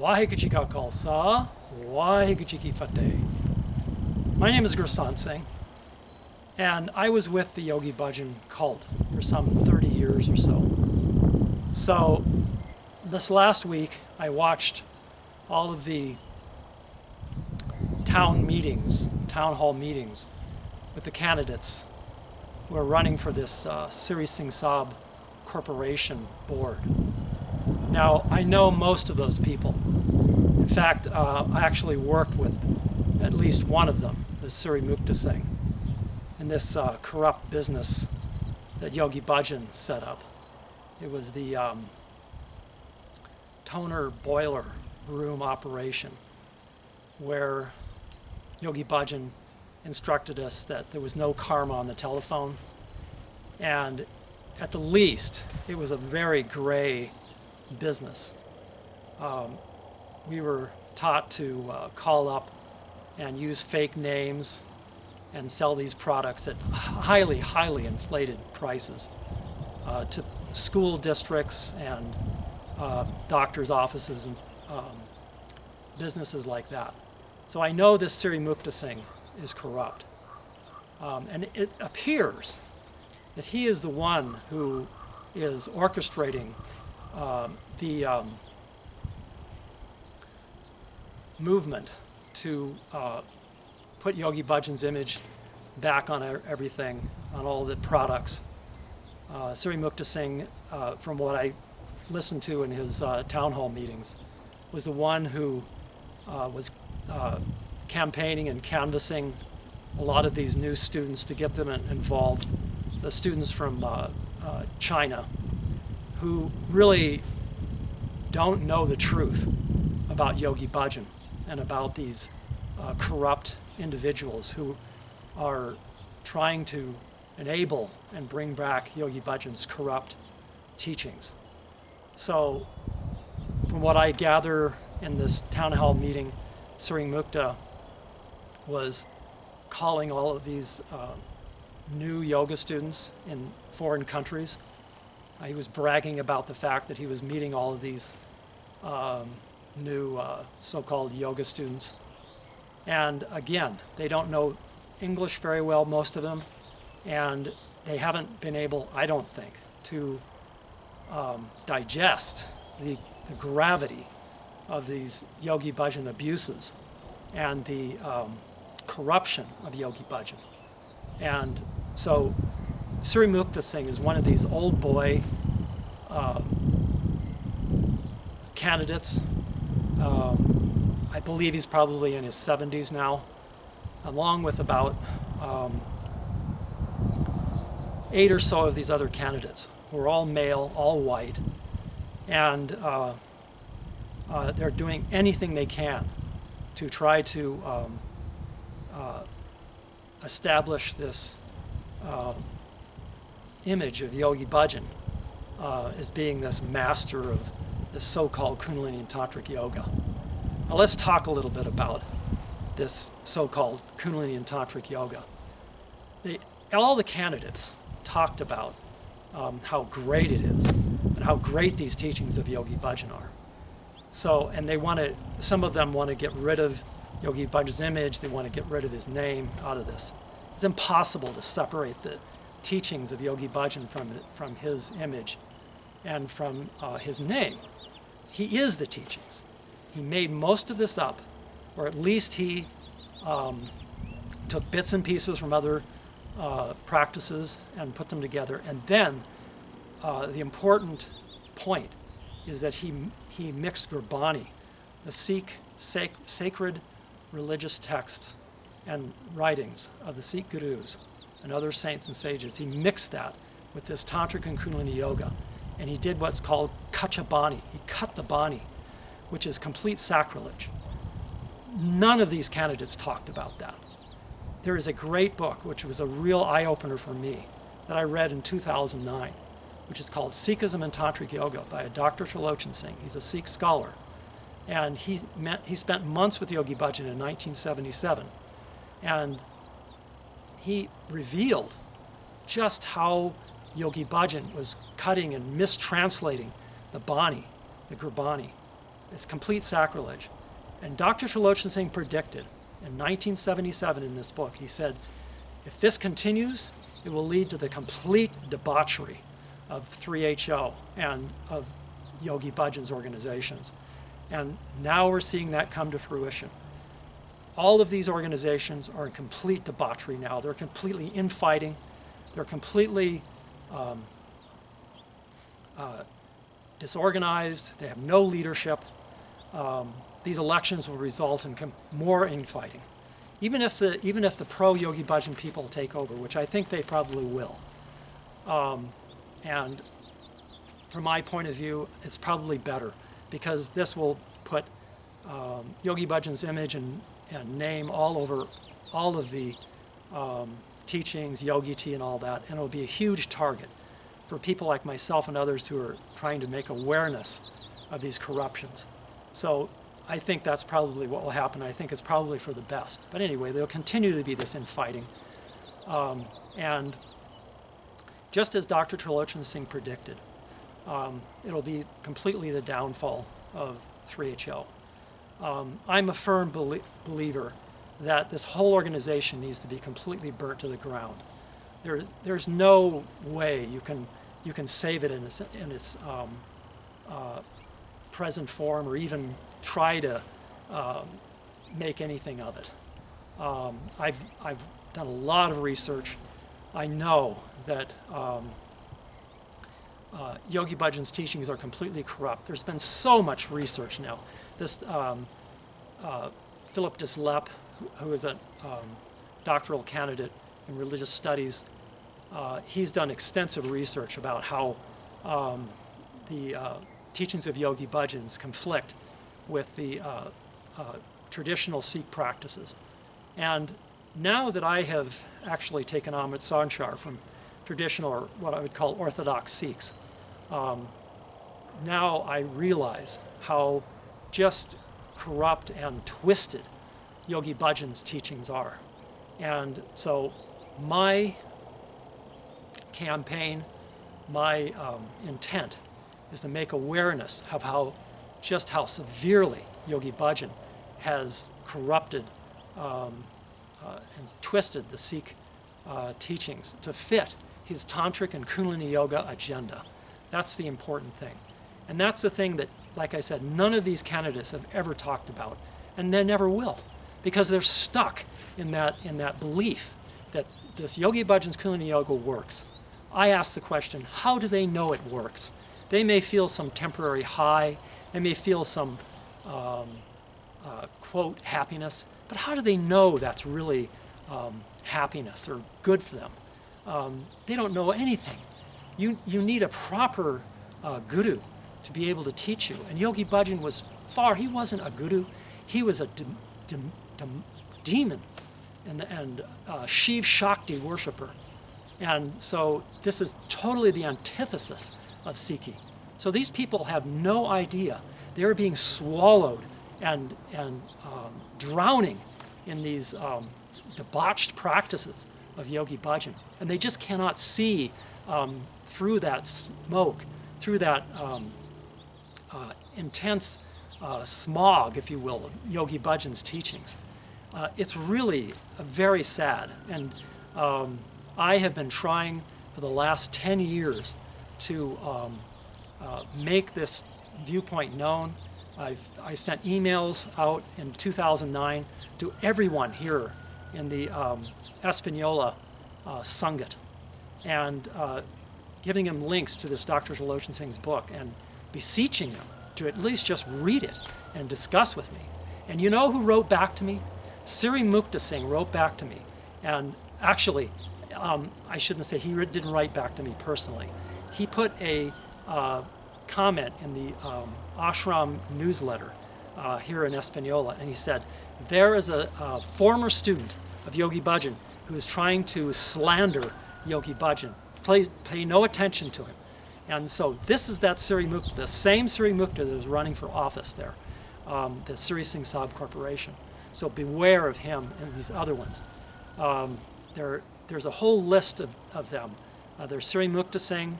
Waheguru Khalsa, Waheguru Fateh. My name is Gursant Singh, and I was with the Yogi Bhajan cult for some 30 years or so. So this last week, I watched all of the town hall meetings with the candidates who are running for this Siri Mukta Corporation board. Now, I know most of those people. In fact, I actually worked with at least one of them, the Siri Mukta Singh, in this corrupt business that Yogi Bhajan set up. It was the toner boiler room operation where Yogi Bhajan instructed us that there was no karma on the telephone, and at the least, it was a very gray business. We were taught to call up and use fake names and sell these products at highly inflated prices to school districts and doctors' offices and businesses like that. So I know this Siri Mukta Singh is corrupt. And it appears that he is the one who is orchestrating the movement to put Yogi Bhajan's image back on everything, on all the products. Siri Mukta Singh, from what I listened to in his town hall meetings, was the one who was campaigning and canvassing a lot of these new students to get them involved, the students from China, who really don't know the truth about Yogi Bhajan and about these corrupt individuals who are trying to enable and bring back Yogi Bhajan's corrupt teachings. So from what I gather in this town hall meeting, Siri Mukta was calling all of these new yoga students in foreign countries. He was bragging about the fact that he was meeting all of these new so-called yoga students. And again, they don't know English very well, most of them, and they haven't been able, I don't think, to digest the gravity of these Yogi Bhajan abuses and the corruption of Yogi Bhajan. And so Siri Mukta Singh is one of these old boy candidates. I believe he's probably in his 70s now, along with about 8 or so of these other candidates who are all male, all white, and they're doing anything they can to try to establish this image of Yogi Bhajan as being this master of this so-called Kundalini and Tantric yoga. Now let's talk a little bit about this so-called Kundalini and Tantric yoga. All the candidates talked about how great it is and how great these teachings of Yogi Bhajan are. So, and some of them want to get rid of Yogi Bhajan's image, they want to get rid of his name out of this. It's impossible to separate the teachings of Yogi Bhajan from his image and from his name. He is the teachings. He made most of this up, or at least he took bits and pieces from other practices and put them together. And then the important point is that he mixed Gurbani, the Sikh sacred religious texts and writings of the Sikh gurus and other saints and sages. He mixed that with this Tantric and Kundalini yoga, and he did what's called Kachabani. He cut the bani, which is complete sacrilege. None of these candidates talked about that. There is a great book, which was a real eye-opener for me, that I read in 2009, which is called Sikhism and Tantric Yoga by a Dr. Trilochan Singh. He's a Sikh scholar. And he spent months with Yogi Bhajan in 1977. And he revealed just how Yogi Bhajan was cutting and mistranslating the Bani, the Gurbani, It's complete sacrilege. And Dr. Trilochan Singh predicted in 1977 in this book, he said, if this continues, it will lead to the complete debauchery of 3HO and of Yogi Bhajan's organizations. And now we're seeing that come to fruition. All of these organizations are in complete debauchery now. They're completely infighting. They're completely disorganized. They have no leadership. These elections will result in more infighting. Even if the pro-Yogi Bhajan people take over, which I think they probably will. And from my point of view, it's probably better, because this will put Yogi Bhajan's image and name all over all of the teachings, yogi tea and all that, and it will be a huge target for people like myself and others who are trying to make awareness of these corruptions. So I think that's probably what will happen. I think it's probably for the best. But anyway, there'll continue to be this infighting. And just as Dr. Trilochan Singh predicted, it'll be completely the downfall of 3HO. I'm a firm believer that this whole organization needs to be completely burnt to the ground. There's no way you can save it in its present form, or even try to make anything of it. I've done a lot of research. I know that Yogi Bhajan's teachings are completely corrupt. There's been so much research now. This Philip Dislep, who is a doctoral candidate in religious studies, he's done extensive research about how the teachings of Yogi Bhajans conflict with the traditional Sikh practices. And now that I have actually taken Amit Sanchar from traditional, or what I would call Orthodox Sikhs, now I realize how just corrupt and twisted Yogi Bhajan's teachings are. And so my campaign, my intent is to make awareness of how severely Yogi Bhajan has corrupted and twisted the Sikh teachings to fit his tantric and Kundalini yoga agenda. That's the important thing. And that's the thing that, like I said, none of these candidates have ever talked about, and they never will, because they're stuck in that belief that this Yogi Bhajan's Kundalini yoga works. I ask the question, how do they know it works? They may feel some temporary high, they may feel some, quote, happiness, but how do they know that's really happiness or good for them? They don't know anything. You need a proper guru to be able to teach you. And Yogi Bhajan was he wasn't a guru, he was a demon and Shiv Shakti worshiper. And so this is totally the antithesis of Sikhi. So these people have no idea. They're being swallowed and drowning in these debauched practices of Yogi Bhajan. And they just cannot see through that smoke, through that intense smog, if you will, of Yogi Bhajan's teachings. It's really very sad. And I have been trying for the last 10 years to make this viewpoint known. I sent emails out in 2009 to everyone here in the Espanola Sangat, and giving them links to this Dr. Trilochan Singh's book and beseeching them to at least just read it and discuss with me. And you know who wrote back to me? Siri Mukta Singh wrote back to me. And actually, I shouldn't say he didn't write back to me personally. He put a comment in the ashram newsletter here in Espanola, and he said, there is a former student of Yogi Bhajan who is trying to slander Yogi Bhajan. Pay no attention to him. And so this is that Siri Mukta, the same Siri Mukta that is running for office there, the Siri Singh Sabh Corporation. So beware of him and these other ones. There's a whole list of them. There's Siri Mukta Singh,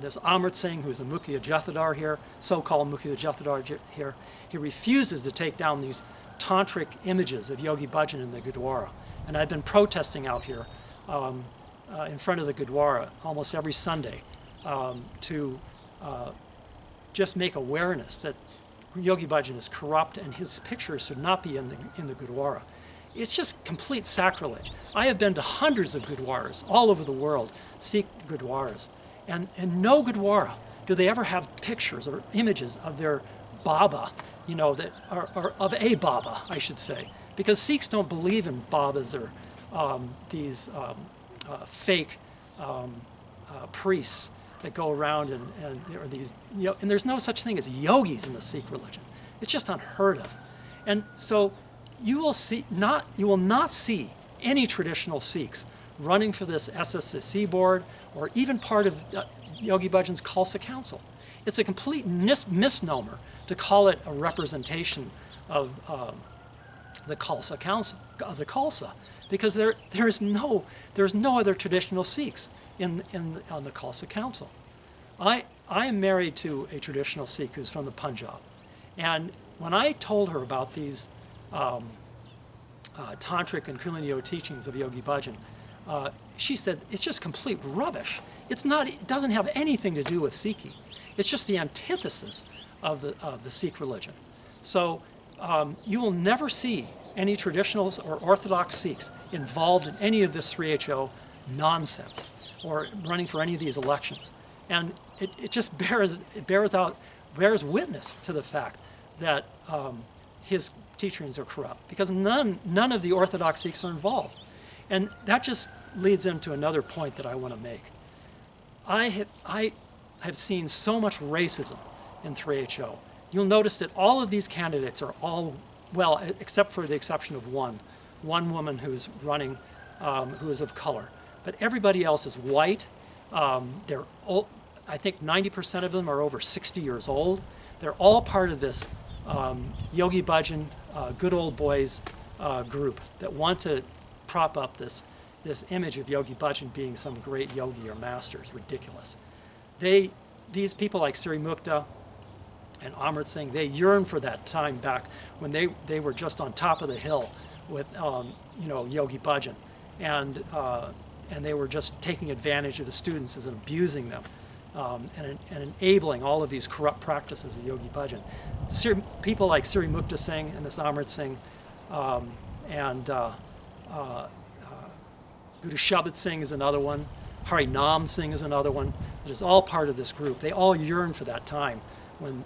There's Amrit Singh, who's a Mukhiya Jathadar here, so-called Mukhiya Jathadar here. He refuses to take down these tantric images of Yogi Bhajan in the Gurdwara. And I've been protesting out here in front of the Gurdwara almost every Sunday to just make awareness that Yogi Bhajan is corrupt and his pictures should not be in the Gurdwara. It's just complete sacrilege. I have been to hundreds of Gurdwaras all over the world, Sikh Gurdwaras, and no Gurdwara do they ever have pictures or images of their Baba, you know, that are of a Baba, I should say, because Sikhs don't believe in Babas or these fake priests that go around and or these, you know, and there's no such thing as yogis in the Sikh religion. It's just unheard of. And so you will not see any traditional Sikhs running for this SSSC board or even part of Yogi Bhajan's Khalsa Council. It's a complete misnomer to call it a representation of the Khalsa Council, of the Khalsa, because there's no other traditional Sikhs on the Khalsa Council. I am married to a traditional Sikh who's from the Punjab, and when I told her about these tantric and Kundalini Yoga teachings of Yogi Bhajan, she said it's just complete rubbish. It doesn't have anything to do with Sikhi. It's just the antithesis of the Sikh religion. So you will never see any traditionals or Orthodox Sikhs involved in any of this 3HO nonsense or running for any of these elections. And it just bears witness to the fact that his teachings are corrupt, because none of the Orthodox Sikhs are involved. And that just leads into another point that I want to make. I have seen so much racism in 3HO. You'll notice that all of these candidates are all, well, except for the exception of one woman who's running, who is of color. But everybody else is white. They're old, I think 90% of them are over 60 years old. They're all part of this Yogi Bhajan, good old boys group that want to prop up this image of Yogi Bhajan being some great yogi or master. Is ridiculous. These people like Siri Mukta and Amrit Singh, they yearn for that time back when they were just on top of the hill with Yogi Bhajan, and they were just taking advantage of the students and abusing them, and enabling all of these corrupt practices of Yogi Bhajan. People like Siri Mukta Singh and this Amrit Singh and Guru Shabad Singh is another one. Harinam Singh is another one. It is all part of this group. They all yearn for that time when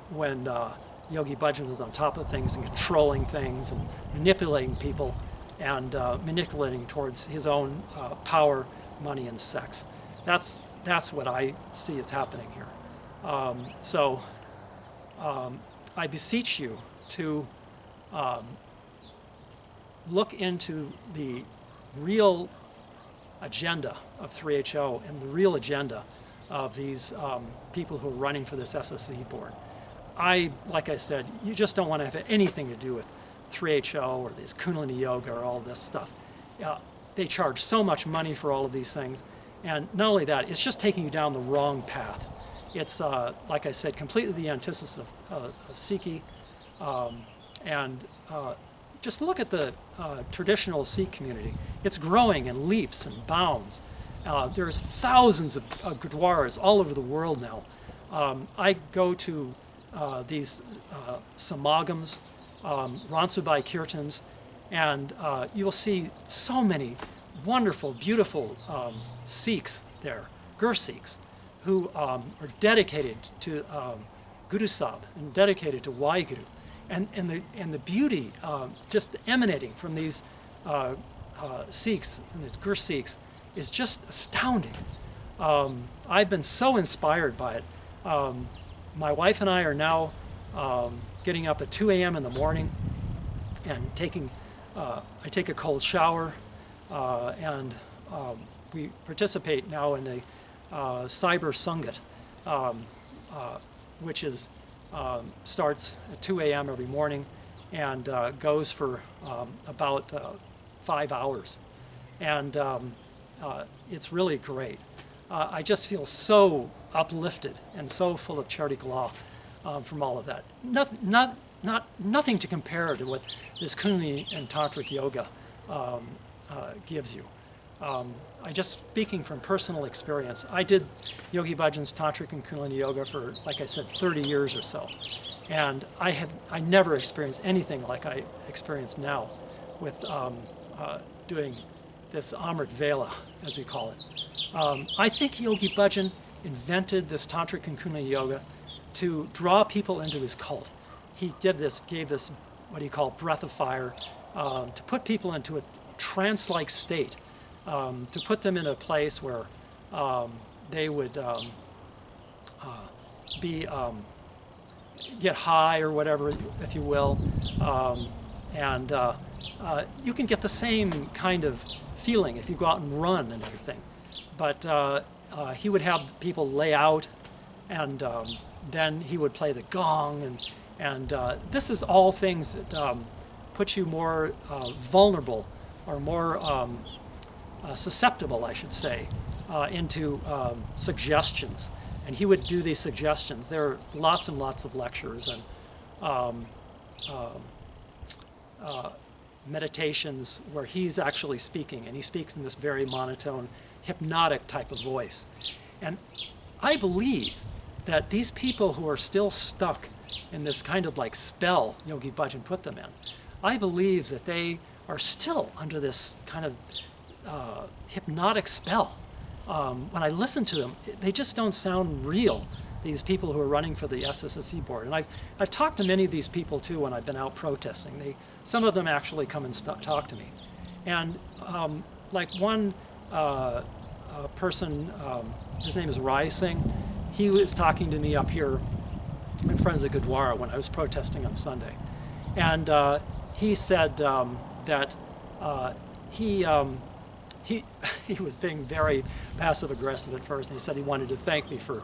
Yogi Bhajan was on top of things and controlling things and manipulating people and manipulating towards his own power, money, and sex. That's what I see is happening here. So I beseech you to look into the real agenda of 3HO and the real agenda of these people who are running for this SSSC board. Like I said, you just don't want to have anything to do with 3HO or this Kundalini Yoga or all this stuff. They charge so much money for all of these things. And not only that, it's just taking you down the wrong path. It's, like I said, completely the antithesis of Sikhi. Just look at the traditional Sikh community. It's growing in leaps and bounds. There's thousands of gurdwaras all over the world now. I go to these samagams, Ransubai Kirtans, and you'll see so many wonderful, beautiful Sikhs there, Gur Sikhs, who are dedicated to Guru Sahib and dedicated to Waheguru. And the beauty just emanating from these Sikhs and these Gur Sikhs is just astounding. I've been so inspired by it. My wife and I are now getting up at 2 a.m. in the morning and I take a cold shower, and we participate now in a Cyber Sangat, which is starts at 2 a.m. every morning and goes for about 5 hours. And it's really great. I just feel so uplifted and so full of charity law from all of that. Nothing to compare to what this Kundalini and Tantric yoga gives you. I just speaking from personal experience, I did Yogi Bhajan's Tantric and Kundalini yoga for, like I said, 30 years or so. And I never experienced anything like I experience now with doing this Amrit Vela, as we call it. I think Yogi Bhajan invented this Tantric and Kundalini yoga to draw people into his cult. He gave this, what he called breath of fire, to put people into a trance-like state, to put them in a place where they would get high or whatever, if you will, and you can get the same kind of feeling if you go out and run and everything. But he would have people lay out, and then he would play the gong, and this is all things that put you more vulnerable or more susceptible, I should say, into suggestions. And he would do these suggestions. There are lots and lots of lectures and meditations where he's actually speaking, and he speaks in this very monotone, hypnotic type of voice. And I believe that these people who are still stuck in this kind of like spell Yogi Bhajan put them in, I believe that they are still under this kind of hypnotic spell. When I listen to them, they just don't sound real, these people who are running for the SSSC board. And I've talked to many of these people too when I've been out protesting. Some of them actually come and talk to me. And like one person, his name is Rai Singh, he was talking to me up here in front of the Gurdwara when I was protesting on Sunday. And he said that he was being very passive aggressive at first, and he said he wanted to thank me for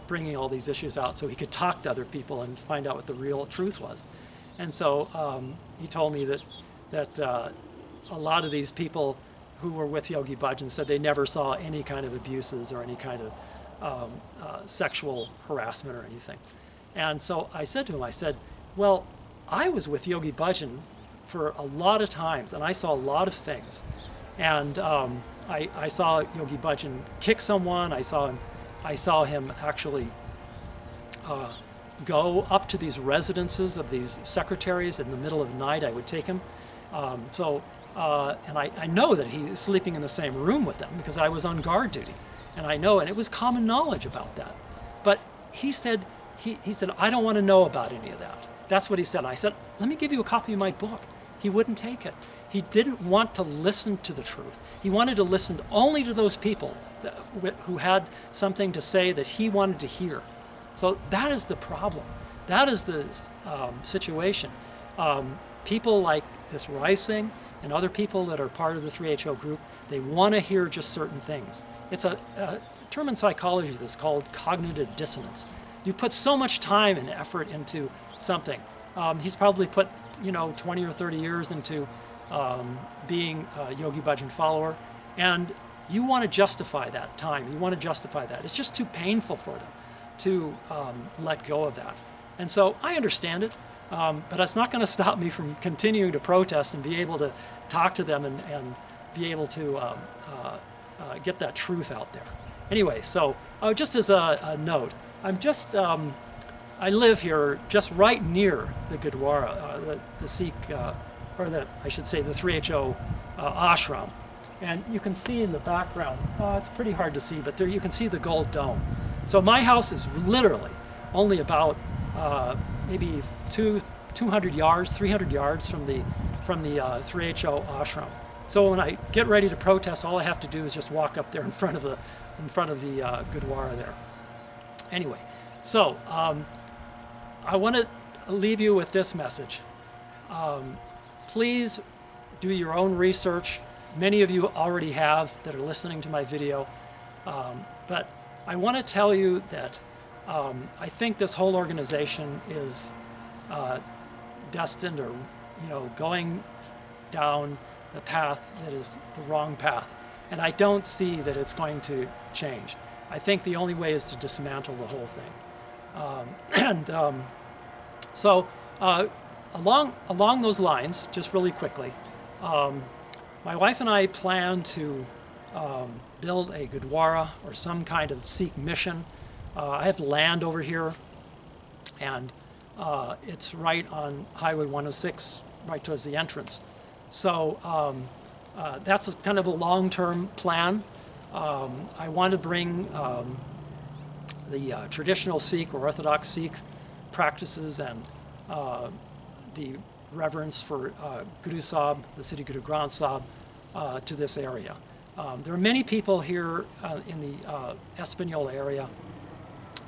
bringing all these issues out so he could talk to other people and find out what the real truth was. And so he told me that a lot of these people who were with Yogi Bhajan said they never saw any kind of abuses or any kind of sexual harassment or anything. And so I said to him, I said, well, I was with Yogi Bhajan for a lot of times, and I saw a lot of things. And I saw Yogi Bhajan kick someone. I saw him actually go up to these residences of these secretaries in the middle of the night. I would take him. And I know that he was sleeping in the same room with them because I was on guard duty. And I know, and it was common knowledge about that. But he said, he said, I don't want to know about any of that. That's what he said. I said, let me give you a copy of my book. He wouldn't take it. He didn't want to listen to the truth. He wanted to listen only to those people who had something to say that he wanted to hear. So that is the problem. That is the situation. People like this Rising and other people that are part of the 3HO group, they want to hear just certain things. It's a term in psychology that's called cognitive dissonance. You put so much time and effort into something. He's probably put 20 or 30 years into being a Yogi Bhajan follower, and you want to justify that time. You want to justify that. It's just too painful for them to let go of that. And so I understand it, but it's not going to stop me from continuing to protest and be able to talk to them and be able to get that truth out there. Anyway, so just as a note, I live here just right near the Gurdwara, the Sikh, I should say the 3HO ashram. And you can see in the background, it's pretty hard to see, but there you can see the gold dome. So my house is literally only about maybe 200 yards, 300 yards from the 3HO ashram. So when I get ready to protest, all I have to do is just walk up there in front of the Gurdwara there. Anyway, so I want to leave you with this message. Please do your own research. Many of you already have that are listening to my video. But I want to tell you that I think this whole organization is destined or going down the path that is the wrong path. And I don't see that it's going to change. I think the only way is to dismantle the whole thing. So along those lines, just really quickly, my wife and I plan to build a Gurdwara or some kind of Sikh mission. I have land over here, and it's right on Highway 106, right towards the entrance. So that's kind of a long-term plan. I want to bring the traditional Sikh or Orthodox Sikh practices and the reverence for Guru Sahib, the Siddhi Guru Granth Sahib, to this area. There are many people here in the Espanola area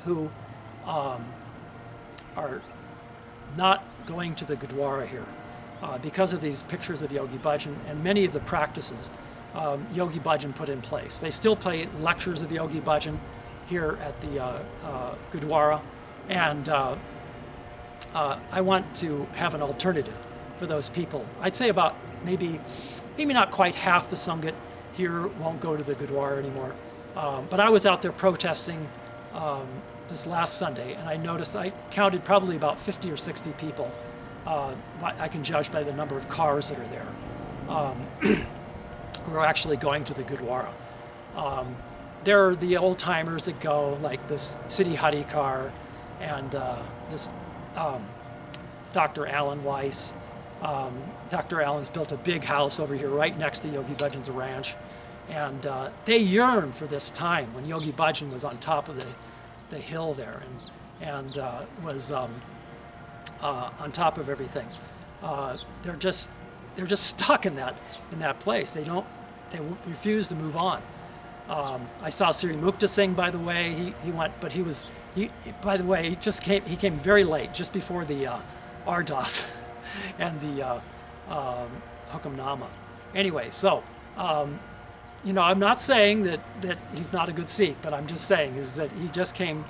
who are not going to the Gurdwara here because of these pictures of Yogi Bhajan and many of the practices Yogi Bhajan put in place. They still play lectures of Yogi Bhajan here at the Gurdwara, and I want to have an alternative for those people. I'd say about maybe not quite half the Sangat here won't go to the Gurdwara anymore. But I was out there protesting this last Sunday, and I noticed I counted probably about 50 or 60 people. I can judge by the number of cars that are there who are actually going to the Gurdwara. There are the old timers that go, like this City Huddy car and this Dr. Alan Weiss. Dr. Allen's built a big house over here right next to Yogi Bhajan's ranch. And they yearn for this time when Yogi Bhajan was on top of the hill there and was on top of everything. They're just stuck in that place. They refuse to move on. I saw Siri Mukta Singh, by the way. He went, but by the way, he came very late, just before the Ardas and the Hukamnama. Anyway, so I'm not saying that he's not a good Sikh, but I'm just saying is that he just came.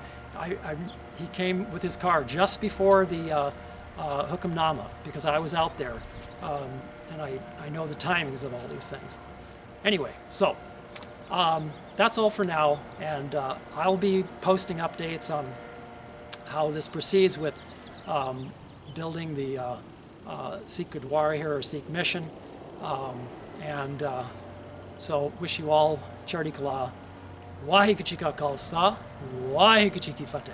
He came with his car just before the Hukamnama, because I was out there, and I know the timings of all these things. Anyway, so that's all for now, and I'll be posting updates on how this proceeds with building the Sikh Gurdwara here, or Sikh mission, and so wish you all Chardi Kala, Waheguru Ji Ka Khalsa, Waheguru Ji Ki Fateh.